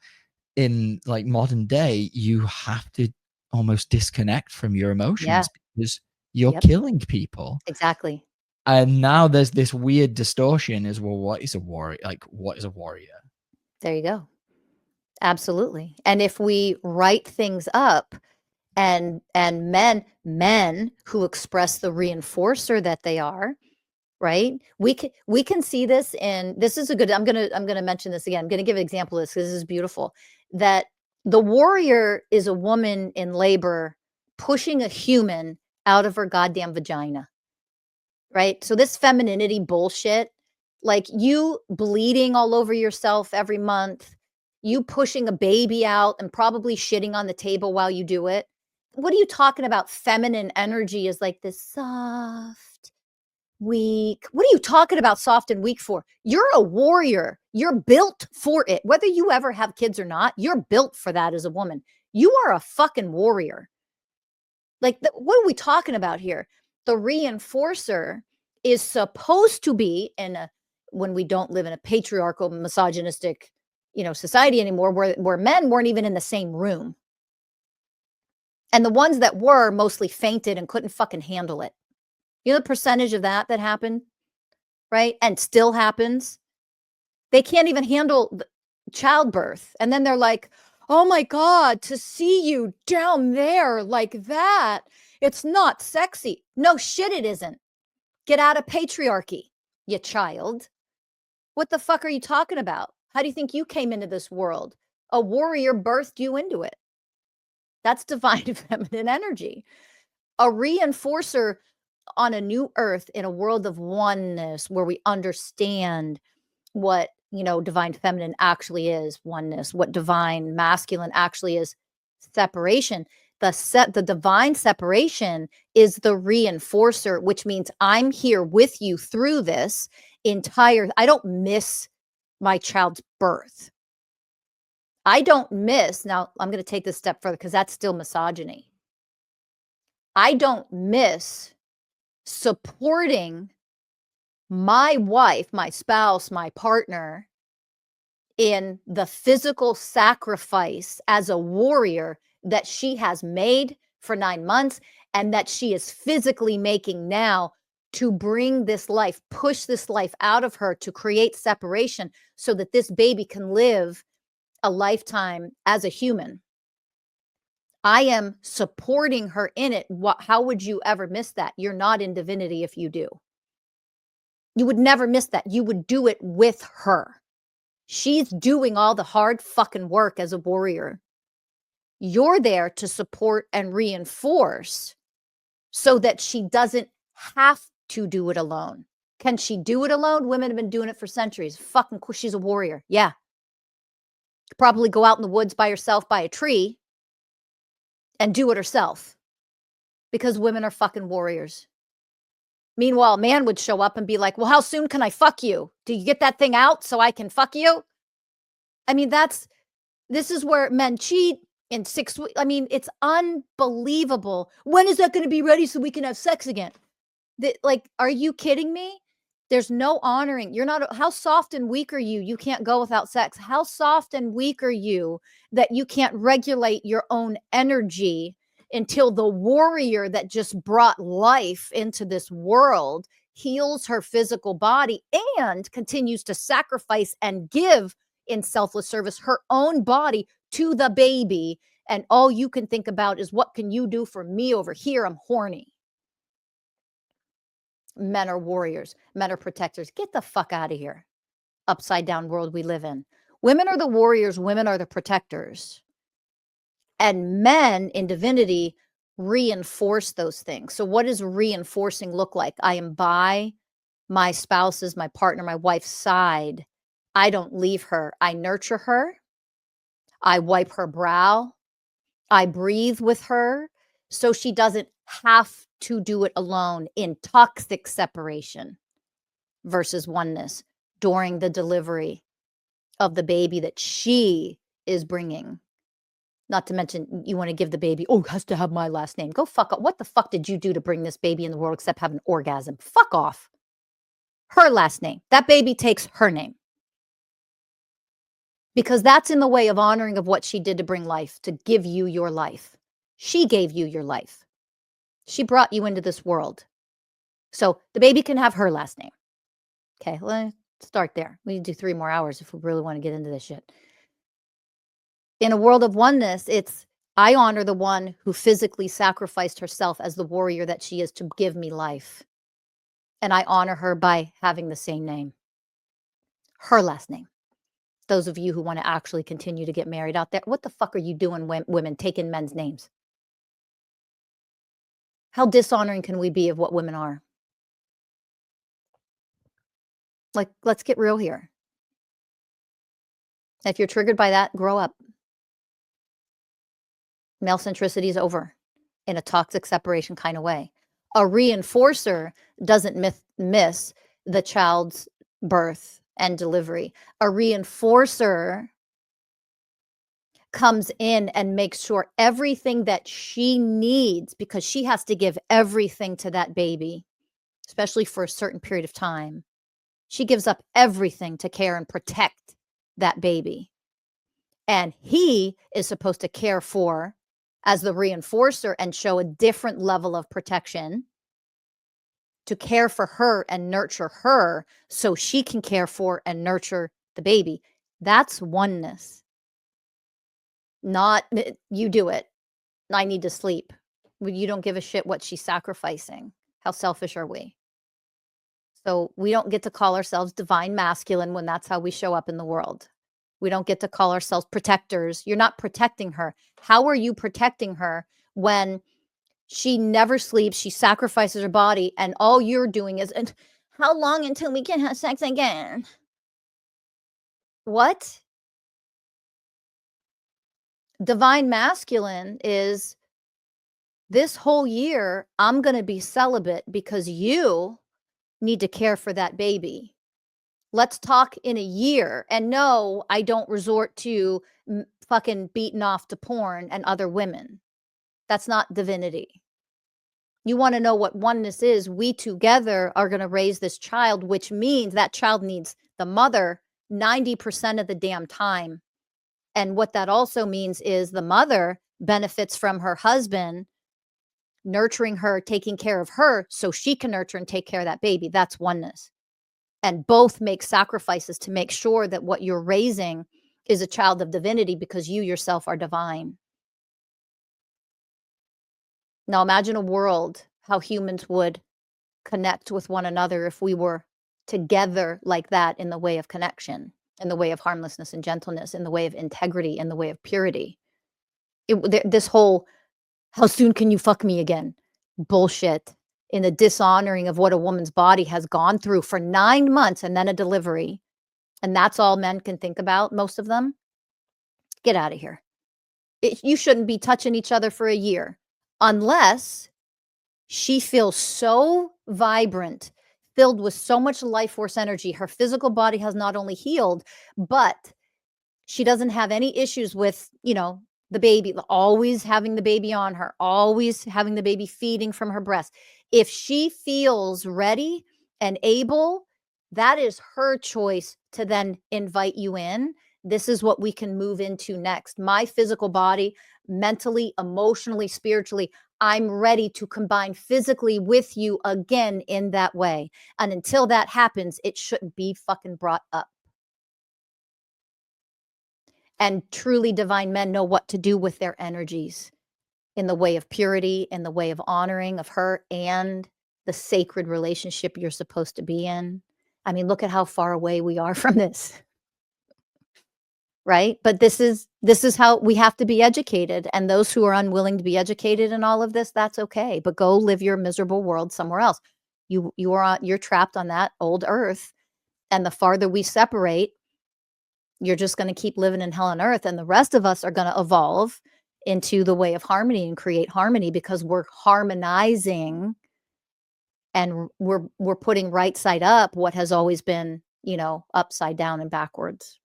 in like modern day, you have to almost disconnect from your emotions because you're killing people. Exactly. And now there's this weird distortion as well. What is a warrior? Like, what is a warrior? There you go. Absolutely. And if we write things up, and men who express the reinforcer that they are, right? We can see this in, this is a good, I'm gonna mention this again. I'm gonna give an example of this because this is beautiful. That the warrior is a woman in labor pushing a human out of her goddamn vagina, right? So this femininity bullshit, like you bleeding all over yourself every month, you pushing a baby out and probably shitting on the table while you do it. What are you talking about? Feminine energy is like this soft, weak. What are you talking about soft and weak for? You're a warrior. You're built for it. Whether you ever have kids or not, you're built for that as a woman. You are a fucking warrior. Like, what are we talking about here? The reinforcer is supposed to be when we don't live in a patriarchal, misogynistic, society anymore, where men weren't even in the same room. And the ones that were mostly fainted and couldn't fucking handle it. You know the percentage of that happened, right? And still happens. They can't even handle childbirth. And then they're like, oh my God, to see you down there like that, it's not sexy. No shit, it isn't. Get out of patriarchy, you child. What the fuck are you talking about? How do you think you came into this world? A warrior birthed you into it. That's divine feminine energy. A reinforcer on a new earth in a world of oneness where we understand what divine feminine actually is, oneness, what divine masculine actually is, separation. The divine separation is the reinforcer, which means I'm here with you through this entire, I don't miss my child's birth. I don't miss, now I'm going to take this step further because that's still misogyny. I don't miss supporting my wife, my spouse, my partner in the physical sacrifice as a warrior that she has made for 9 months and that she is physically making now to bring this life, push this life out of her to create separation so that this baby can live a lifetime as a human. I am supporting her in it. How would you ever miss that? You're not in divinity if you do. You would never miss that. You would do it with her. She's doing all the hard fucking work as a warrior. You're there to support and reinforce so that she doesn't have to do it alone. Can she do it alone? Women have been doing it for centuries. Fucking course, she's a warrior. Yeah. Probably go out in the woods by herself by a tree and do it herself because women are fucking warriors. Meanwhile, a man would show up and be like, well, how soon can I fuck you? Do you get that thing out so I can fuck you? I mean, this is where men cheat in 6 weeks. I mean, it's unbelievable. When is that going to be ready so we can have sex again? Like, are you kidding me? There's no honoring. You're not, how soft and weak are you? You can't go without sex. How soft and weak are you that you can't regulate your own energy until the warrior that just brought life into this world heals her physical body and continues to sacrifice and give in selfless service her own body to the baby. And all you can think about is, what can you do for me over here? I'm horny. Men are warriors. Men are protectors. Get the fuck out of here. Upside down world we live in. Women are the warriors. Women are the protectors. And men in divinity reinforce those things. So what does reinforcing look like? I am by my spouse's, my partner, my wife's side. I don't leave her. I nurture her. I wipe her brow. I breathe with her so she doesn't have to do it alone in toxic separation versus oneness during the delivery of the baby that she is bringing. Not to mention, you want to give the baby, oh, it has to have my last name. Go fuck up. What the fuck did you do to bring this baby in the world except have an orgasm? Fuck off. Her last name. That baby takes her name. Because that's in the way of honoring of what she did to bring life, to give you your life. She gave you your life. She brought you into this world. So the baby can have her last name. Okay, let's start there. We need to do 3 more hours if we really want to get into this shit. In a world of oneness, it's I honor the one who physically sacrificed herself as the warrior that she is to give me life. And I honor her by having the same name, her last name. Those of you who want to actually continue to get married out there, what the fuck are you doing, women, taking men's names? How dishonoring can we be of what women are? Like, let's get real here. If you're triggered by that, grow up. Male centricity is over in a toxic separation kind of way. A reinforcer doesn't miss the child's birth and delivery. A reinforcer comes in and makes sure everything that she needs, because she has to give everything to that baby, especially for a certain period of time. She gives up everything to care and protect that baby. And he is supposed to care for as the reinforcer and show a different level of protection to care for her and nurture her so she can care for and nurture the baby. That's oneness. Not you do it. I need to sleep. You don't give a shit what she's sacrificing. How selfish are we? So we don't get to call ourselves divine masculine when that's how we show up in the world. We don't get to call ourselves protectors. You're not protecting her. How are you protecting her when she never sleeps, she sacrifices her body, and all you're doing is, and how long until we can have sex again? What? Divine masculine is this whole year, I'm going to be celibate because you need to care for that baby. Let's talk in a year. And no, I don't resort to fucking beating off to porn and other women. That's not divinity. You want to know what oneness is? We together are going to raise this child, which means that child needs the mother 90% of the damn time. And what that also means is the mother benefits from her husband nurturing her, taking care of her so she can nurture and take care of that baby. That's oneness. And both make sacrifices to make sure that what you're raising is a child of divinity because you yourself are divine. Now imagine a world how humans would connect with one another if we were together like that in the way of connection, in the way of harmlessness and gentleness, in the way of integrity, in the way of purity. This whole, how soon can you fuck me again? Bullshit. In the dishonoring of what a woman's body has gone through for 9 months and then a delivery. And that's all men can think about, most of them. Get out of here. You shouldn't be touching each other for a year unless she feels so vibrant, filled with so much life force energy. Her physical body has not only healed, but she doesn't have any issues with, the baby, always having the baby on her, always having the baby feeding from her breast. If she feels ready and able, that is her choice to then invite you in. This is what we can move into next. My physical body, mentally, emotionally, spiritually, I'm ready to combine physically with you again in that way. And until that happens, it shouldn't be fucking brought up. And truly divine men know what to do with their energies in the way of purity, in the way of honoring of her and the sacred relationship you're supposed to be in. I mean, look at how far away we are from this. Right? But this is how we have to be educated. And those who are unwilling to be educated in all of this, that's okay. But go live your miserable world somewhere else. You're trapped on that old earth. And the farther we separate, you're just going to keep living in hell on earth. And the rest of us are going to evolve into the way of harmony and create harmony because we're harmonizing and we're putting right side up what has always been, upside down and backwards.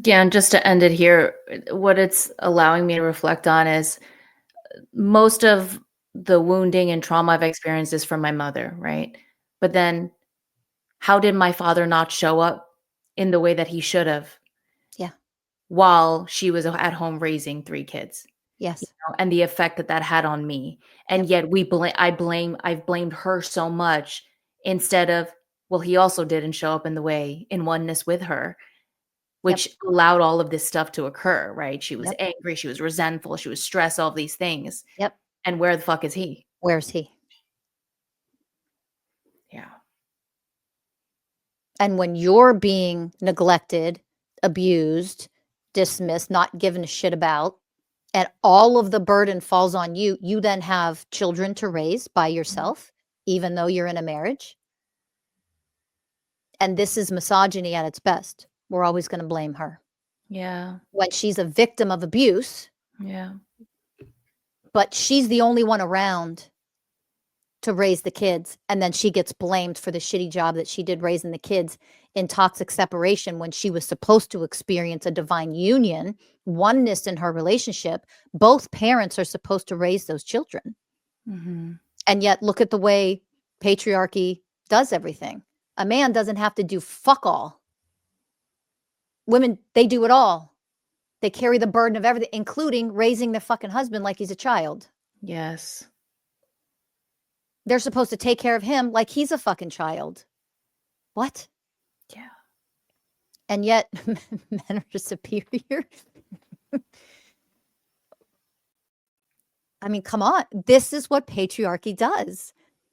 Yeah, and just to end it here, what it's allowing me to reflect on is most of the wounding and trauma I've experienced is from my mother, right? But then how did my father not show up in the way that he should have? Yeah. While she was at home raising 3 kids. Yes. And the effect that had on me. And yet I've blamed her so much instead of, well, he also didn't show up in oneness with her. which allowed all of this stuff to occur, right? She was Yep. angry, she was resentful, she was stressed, all of these things. Yep. And where the fuck is he? Where's he? Yeah. And when you're being neglected, abused, dismissed, not given a shit about, and all of the burden falls on you, you then have children to raise by yourself, even though you're in a marriage. And this is misogyny at its best. We're always going to blame her. Yeah. When she's a victim of abuse, Yeah. but she's the only one around to raise the kids, and then she gets blamed for the shitty job that she did raising the kids in toxic separation when she was supposed to experience a divine union, oneness in her relationship. Both parents are supposed to raise those children. Mm-hmm. And yet look at the way patriarchy does everything. A man doesn't have to do fuck all. Women, they do it all. They carry the burden of everything, including raising their fucking husband like he's a child. Yes. They're supposed to take care of him like he's a fucking child. What? Yeah. And yet men are superior. I mean, come on. This is what patriarchy does.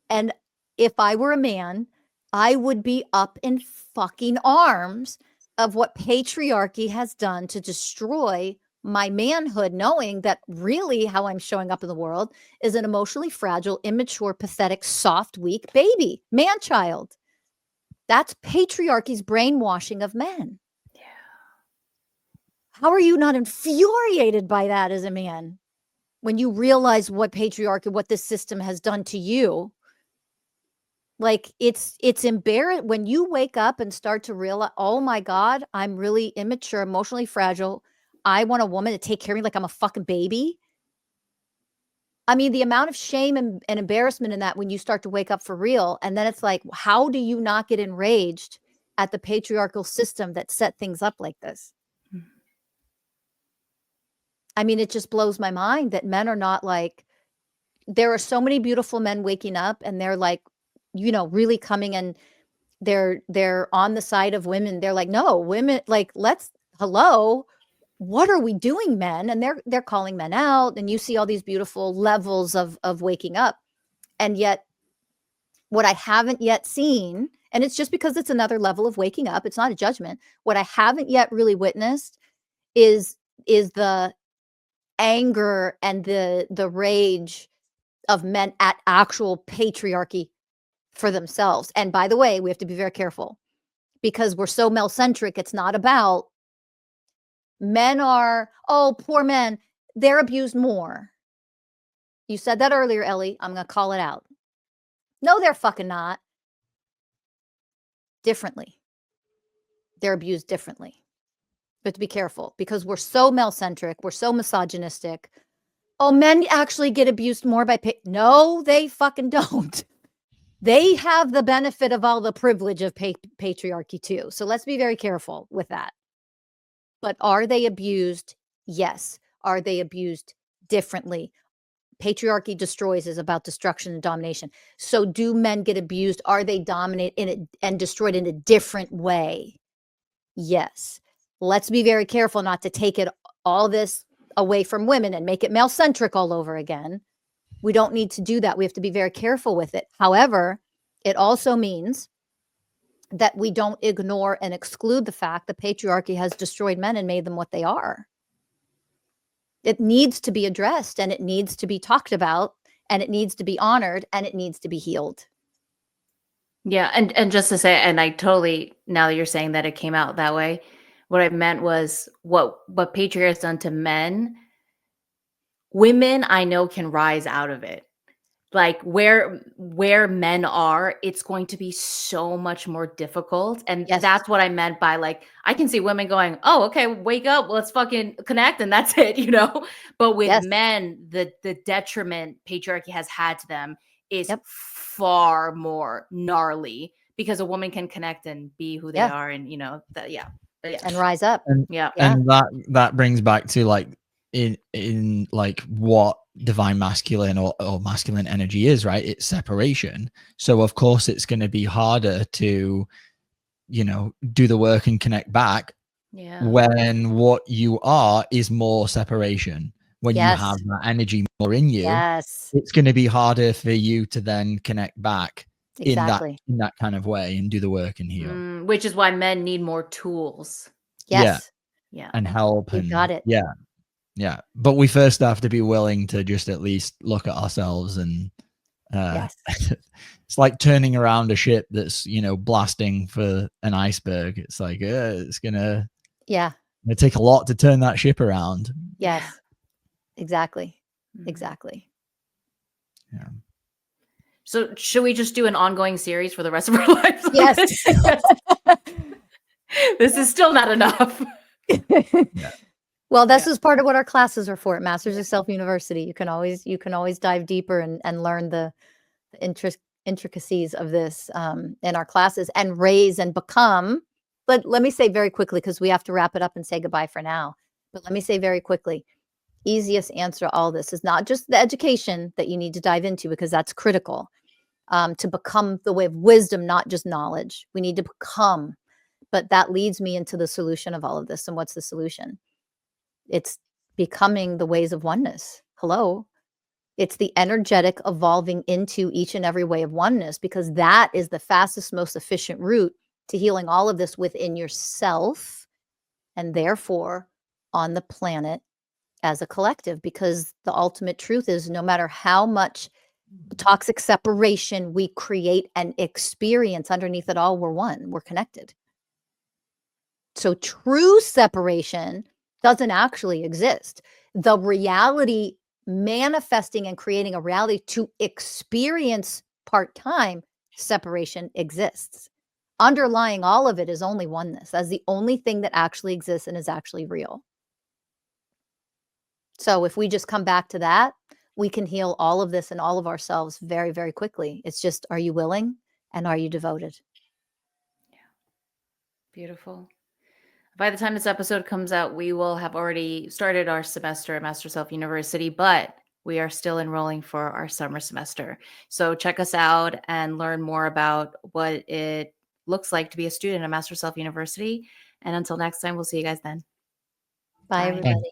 And if I were a man, I would be up in fucking arms of what patriarchy has done to destroy my manhood, knowing that really how I'm showing up in the world is an emotionally fragile, immature, pathetic, soft, weak baby, man-child. That's patriarchy's brainwashing of men. Yeah. How are you not infuriated by that as a man when you realize what patriarchy, what this system has done to you? Like it's embarrassing when you wake up and start to realize, oh my God, I'm really immature, emotionally fragile. I want a woman to take care of me like I'm a fucking baby. I mean, the amount of shame and embarrassment in that when you start to wake up for real. And then it's like, how do you not get enraged at the patriarchal system that set things up like this? Mm-hmm. I mean, it just blows my mind that men are not like, there are so many beautiful men waking up and they're like, you know, really coming and they're on the side of women. They're like, no, women, like, hello, what are we doing, men? And they're calling men out, and you see all these beautiful levels of waking up. And yet what I haven't yet seen, and it's just because it's another level of waking up, it's not a judgment. What I haven't yet really witnessed is the anger and the rage of men at actual patriarchy for themselves. And by the way, we have to be very careful because we're so male-centric. It's not about men are, oh, poor men, they're abused more. You said that earlier, Ellie. I'm going to call it out. No, they're fucking not. Differently. They're abused differently. But to be careful because we're so male-centric. We're so misogynistic. Oh, men actually get abused more by no, they fucking don't. They have the benefit of all the privilege of patriarchy too. So let's be very careful with that. But are they abused? Yes. Are they abused differently? Patriarchy destroys is about destruction and domination. So do men get abused? Are they dominated in it and destroyed in a different way? Yes. Let's be very careful not to take it all this away from women and make it male-centric all over again. We don't need to do that. We have to be very careful with it. However, it also means that we don't ignore and exclude the fact that patriarchy has destroyed men and made them what they are. It needs to be addressed and it needs to be talked about and it needs to be honored and it needs to be healed. Yeah. And just to say, and I totally, now that you're saying that it came out that way, what I meant was what patriarchy has done to men, women I know can rise out of it. Like where men are, it's going to be so much more difficult. And Yes. That's what I meant by like, I can see women going, oh, okay, wake up, let's fucking connect. And that's it, you know? But with Yes. men, the detriment patriarchy has had to them is far more gnarly because a woman can connect and be who they are. And you know, and rise up. And that brings back to like in like what divine masculine or masculine energy is, right? It's separation. So of course it's going to be harder to, you know, do the work and connect back Yeah. when what you are is more separation. When you Yes. have that energy more in you, Yes. it's going to be harder for you to then connect back Exactly. in that kind of way and do the work and heal. Which is why men need more tools. Yeah. Yes. Yeah. And help. You've And got it. yeah. But we first have to be willing to just at least look at ourselves and Yes. it's like turning around a ship that's, you know, blasting for an iceberg. It's like it's gonna Yeah. take a lot to turn that ship around. Yes. Exactly. Mhm. Exactly. Yeah. So should we just do an ongoing series for the rest of our lives? on Yes. this? This is still not enough. Well, this Yeah. is part of what our classes are for at Masters of Self University. You can always dive deeper and learn the intricacies of this in our classes and raise and become. But let me say very quickly, because we have to wrap it up and say goodbye for now. But let me say very quickly, easiest answer to all this is not just the education that you need to dive into, because that's critical to become the way of wisdom, not just knowledge. We need to become. But that leads me into the solution of all of this. And what's the solution? It's becoming the ways of oneness. Hello. It's the energetic evolving into each and every way of oneness, because that is the fastest, most efficient route to healing all of this within yourself and therefore on the planet as a collective. Because the ultimate truth is, no matter how much toxic separation we create and experience, underneath it all, we're one, we're connected. So true separation doesn't actually exist. The reality manifesting and creating a reality to experience part-time separation exists. Underlying all of it is only oneness. That's the only thing that actually exists and is actually real. So if we just come back to that, we can heal all of this and all of ourselves very, very quickly. It's just, are you willing and are you devoted? Beautiful. By the time this episode comes out, we will have already started our semester at Master Self University, but we are still enrolling for our summer semester. So check us out and learn more about what it looks like to be a student at Master Self University. And until next time, we'll see you guys then. Bye, Bye. everybody.